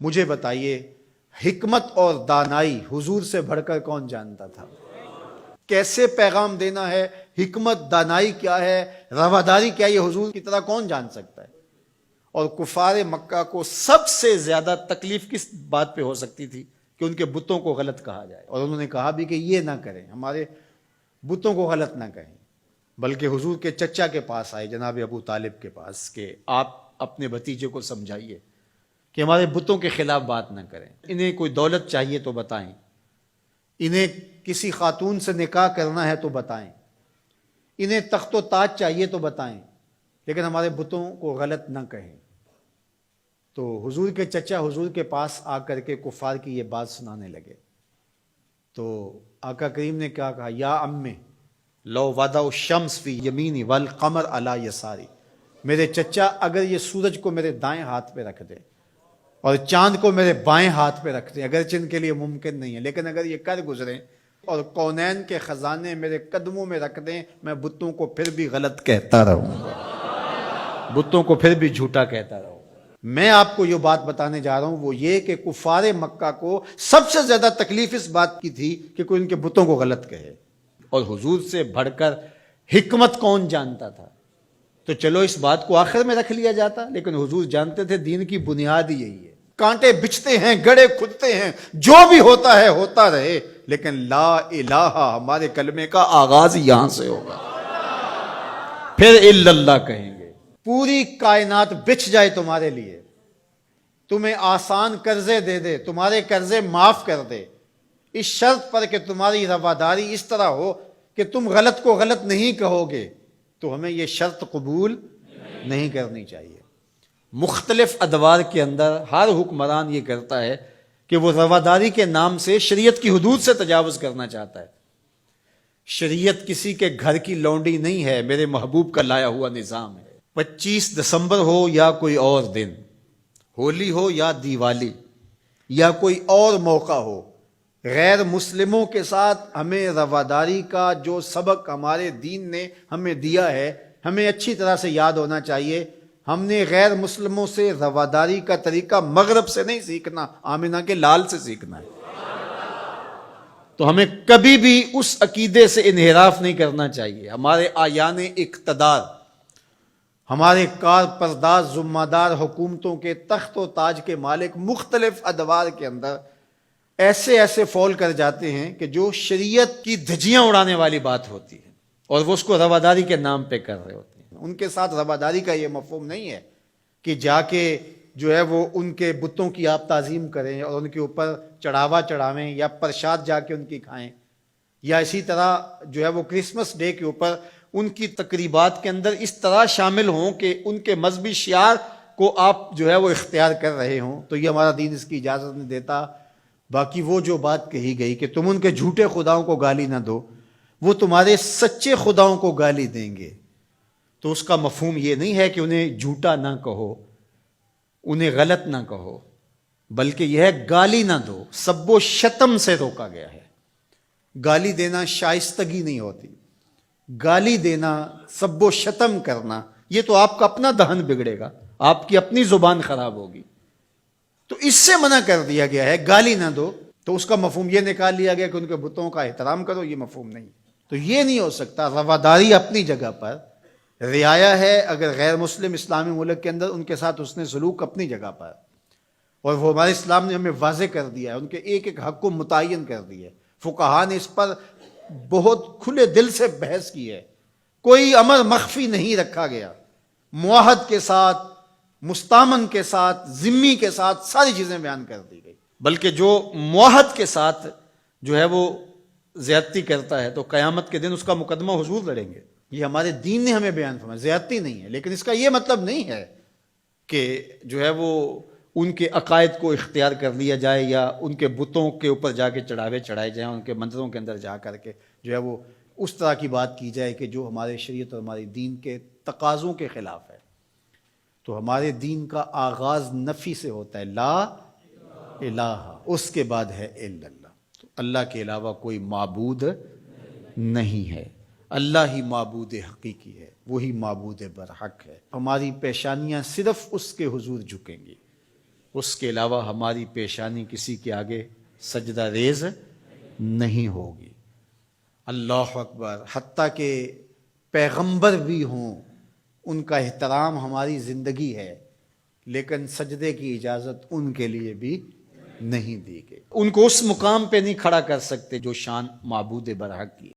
مجھے بتائیے حکمت اور دانائی حضور سے بڑھ کر کون جانتا تھا؟ کیسے پیغام دینا ہے، حکمت دانائی کیا ہے، رواداری کیا ہے، یہ حضور کی طرح کون جان سکتا ہے؟ اور کفار مکہ کو سب سے زیادہ تکلیف کس بات پہ ہو سکتی تھی کہ ان کے بتوں کو غلط کہا جائے، اور انہوں نے کہا بھی کہ یہ نہ کریں، ہمارے بتوں کو غلط نہ کہیں، بلکہ حضور کے چچا کے پاس آئے، جناب ابو طالب کے پاس، کہ آپ اپنے بھتیجے کو سمجھائیے کہ ہمارے بتوں کے خلاف بات نہ کریں، انہیں کوئی دولت چاہیے تو بتائیں، انہیں کسی خاتون سے نکاح کرنا ہے تو بتائیں، انہیں تخت و تاج چاہیے تو بتائیں، لیکن ہمارے بتوں کو غلط نہ کہیں۔ تو حضور کے چچا حضور کے پاس آ کر کے کفار کی یہ بات سنانے لگے، تو آقا کریم نے کیا کہا؟ یا امّ لو وضع الشمس فی یمینی والقمر علی یساری، میرے چچا اگر یہ سورج کو میرے دائیں ہاتھ پہ رکھ دے اور چاند کو میرے بائیں ہاتھ پہ رکھ دیں، اگرچہ ان کے لیے ممکن نہیں ہے، لیکن اگر یہ کر گزریں اور کونین کے خزانے میرے قدموں میں رکھ دیں، میں بتوں کو پھر بھی غلط کہتا رہوں گا، بتوں کو پھر بھی جھوٹا کہتا رہوں گا۔ میں آپ کو یہ بات بتانے جا رہا ہوں وہ یہ کہ کفار مکہ کو سب سے زیادہ تکلیف اس بات کی تھی کہ کوئی ان کے بتوں کو غلط کہے، اور حضور سے بڑھ کر حکمت کون جانتا تھا؟ تو چلو اس بات کو آخر میں رکھ لیا جاتا، لیکن حضور جانتے تھے دین کی بنیاد ہی یہی ہے، کانٹے بچھتے ہیں، گڑے کھدتے ہیں، جو بھی ہوتا ہے ہوتا رہے، لیکن لا الہ ہمارے کلمے کا آغاز یہاں سے ہوگا، پھر الا اللہ کہیں گے۔ پوری کائنات بچھ جائے تمہارے لیے، تمہیں آسان قرضے دے دے، تمہارے قرضے معاف کر دے، اس شرط پر کہ تمہاری رواداری اس طرح ہو کہ تم غلط کو غلط نہیں کہو گے، تو ہمیں یہ شرط قبول نہیں کرنی چاہیے۔ مختلف ادوار کے اندر ہر حکمران یہ کرتا ہے کہ وہ رواداری کے نام سے شریعت کی حدود سے تجاوز کرنا چاہتا ہے۔ شریعت کسی کے گھر کی لونڈی نہیں ہے، میرے محبوب کا لایا ہوا نظام ہے۔ 25 دسمبر ہو یا کوئی اور دن، ہولی ہو یا دیوالی یا کوئی اور موقع ہو، غیر مسلموں کے ساتھ ہمیں رواداری کا جو سبق ہمارے دین نے ہمیں دیا ہے، ہمیں اچھی طرح سے یاد ہونا چاہیے۔ ہم نے غیر مسلموں سے رواداری کا طریقہ مغرب سے نہیں سیکھنا، آمنہ کے لال سے سیکھنا ہے۔ تو ہمیں کبھی بھی اس عقیدے سے انحراف نہیں کرنا چاہیے۔ ہمارے آیان اقتدار، ہمارے کار پرداز ذمہ دار حکومتوں کے تخت و تاج کے مالک مختلف ادوار کے اندر ایسے فول کر جاتے ہیں کہ جو شریعت کی دھجیاں اڑانے والی بات ہوتی ہے، اور وہ اس کو رواداری کے نام پہ کر رہے ہوتے ہیں۔ ان کے ساتھ رواداری کا یہ مفہوم نہیں ہے کہ جا کے جو ہے وہ ان کے بتوں کی آپ تعظیم کریں اور ان کے اوپر چڑھاوا چڑھاویں یا پرشاد جا کے ان کی کھائیں، یا اسی طرح جو ہے وہ کرسمس ڈے کے اوپر ان کی تقریبات کے اندر اس طرح شامل ہوں کہ ان کے مذہبی شعار کو آپ جو ہے وہ اختیار کر رہے ہوں، تو یہ ہمارا دین اس کی اجازت نہیں دیتا۔ باقی وہ جو بات کہی گئی کہ تم ان کے جھوٹے خداؤں کو گالی نہ دو، وہ تمہارے سچے خداؤں کو گالی دیں گے، تو اس کا مفہوم یہ نہیں ہے کہ انہیں جھوٹا نہ کہو، انہیں غلط نہ کہو، بلکہ یہ ہے گالی نہ دو۔ سب و شتم سے روکا گیا ہے۔ گالی دینا شائستگی نہیں ہوتی، گالی دینا، سب و شتم کرنا، یہ تو آپ کا اپنا دہن بگڑے گا، آپ کی اپنی زبان خراب ہوگی، تو اس سے منع کر دیا گیا ہے گالی نہ دو۔ تو اس کا مفہوم یہ نکال لیا گیا کہ ان کے بتوں کا احترام کرو، یہ مفہوم نہیں۔ تو یہ نہیں ہو سکتا۔ رواداری اپنی جگہ پر، رعایا ہے اگر غیر مسلم اسلامی ملک کے اندر ان کے ساتھ اس نے سلوک اپنی جگہ پر، اور وہ ہمارے اسلام نے ہمیں واضح کر دیا ہے، ان کے ایک ایک حق کو متعین کر دیا ہے۔ فقہا نے اس پر بہت کھلے دل سے بحث کی ہے، کوئی امر مخفی نہیں رکھا گیا، معاہد کے ساتھ، مستامن کے ساتھ، ذمی کے ساتھ ساری چیزیں بیان کر دی گئی، بلکہ جو معاہد کے ساتھ جو ہے وہ زیادتی کرتا ہے تو قیامت کے دن اس کا مقدمہ حضور لڑیں گے۔ یہ ہمارے دین نے ہمیں بیان فرمایا، زیادتی نہیں ہے، لیکن اس کا یہ مطلب نہیں ہے کہ جو ہے وہ ان کے عقائد کو اختیار کر لیا جائے یا ان کے بتوں کے اوپر جا کے چڑھاوے چڑھائے جائیں، ان کے مندروں کے اندر جا کر کے جو ہے وہ اس طرح کی بات کی جائے کہ جو ہمارے شریعت اور ہمارے دین کے تقاضوں کے خلاف ہے۔ تو ہمارے دین کا آغاز نفی سے ہوتا ہے، لا الہ، اس کے بعد ہے الا اللہ، تو اللہ کے علاوہ کوئی معبود نہیں ہے، اللہ ہی معبود حقیقی ہے، وہی معبود برحق ہے۔ ہماری پیشانیاں صرف اس کے حضور جھکیں گی، اس کے علاوہ ہماری پیشانی کسی کے آگے سجدہ ریز نہیں ہوگی۔ اللہ اکبر۔ حتیٰ کہ پیغمبر بھی ہوں، ان کا احترام ہماری زندگی ہے، لیکن سجدے کی اجازت ان کے لیے بھی نہیں دی گئی۔ ان کو اس مقام پہ نہیں کھڑا کر سکتے جو شان معبود برحق کی۔